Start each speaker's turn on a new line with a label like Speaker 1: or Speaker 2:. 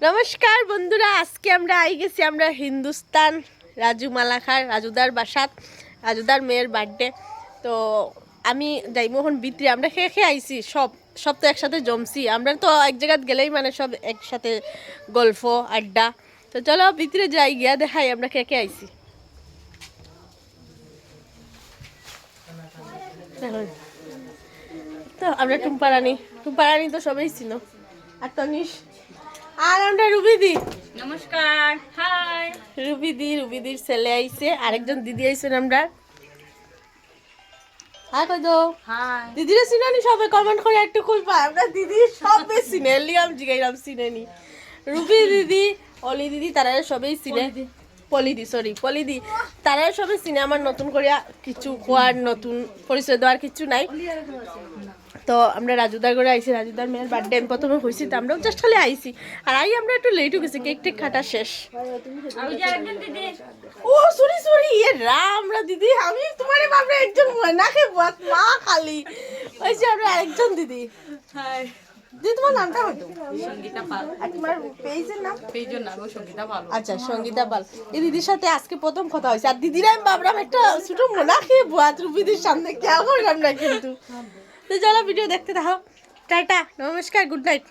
Speaker 1: নমস্কার বন্ধুরা, আজকে আমরা আই গেছি আমরা হিন্দুস্তান রাজু মালাখার রাজুদার বাসাত। রাজুদার মেয়ের বার্থডে। তো আমি যাইমোহন বিত্রি আমরা খেয়ে খেয়ে আইছি, সব তো একসাথে জমছি। আমরা তো এক জায়গায় গেলেই মানে সব একসাথে গল্প আড্ডা। তো চলো ভিতরে যাই, গিয়া দেখাই আমরা খেয়ে খেয়ে আইছি। তো আমরা টুম্পারানি তো সবাই ছিল। আর তনিশ আর আমরা রুবিদি।
Speaker 2: নমস্কার, হাই।
Speaker 1: রুবিদির ছেলে আইছে, আরেকজন দিদি আইছেন আমরা। হাই কই দো।
Speaker 2: হাই।
Speaker 1: দিদিরে চিনানি সবে কমেন্ট করে একটু কইবা, আমরা দিদি সবে চিনে লিয়াম জিগাইলাম চিনেনি। রুবি দিদি, অলি দিদি তারা সবাই চিনে। পলিদি তারা সবাই চিনে। আমার নতুন করে কিছু খোয়ার নতুন পরিচয় দেওয়ার কিছু নাই। তো আমরা রাজুদার করে আইছি, রাজুদার মেয়ের বার্থডে আমি প্রথমে হয়েছি, তো আমরাও জাস্ট হলে আইছি। আর আমরা একটু লেট হয়ে গেছি, কেক টেক খাটা শেষ। ও সরি এ রাম রা দিদি, আমি তোমারে বাপরে একজন নাকে বাত মা খালি ওই যে আমরা আরেকজন দিদি।
Speaker 2: হাই।
Speaker 1: দিদি তোমার নামটা হয়তো
Speaker 2: সঙ্গীতা পাল।
Speaker 1: আর তোমার পেজের নাম?
Speaker 2: পেজের নাম সঙ্গীতা পাল।
Speaker 1: আচ্ছা, সঙ্গীতা পাল। এই দিদির সাথে আজকে প্রথম কথা হয়েছে। আর দিদিরা আমি বাবরাম একটা ছোট মোনা খেয়ে বাত রুবিদির সামনে খেয়াল করলাম না কিন্তু। তো চলো ভিডিও দেখতে থাকো। টাটা, নমস্কার, গুড নাইট।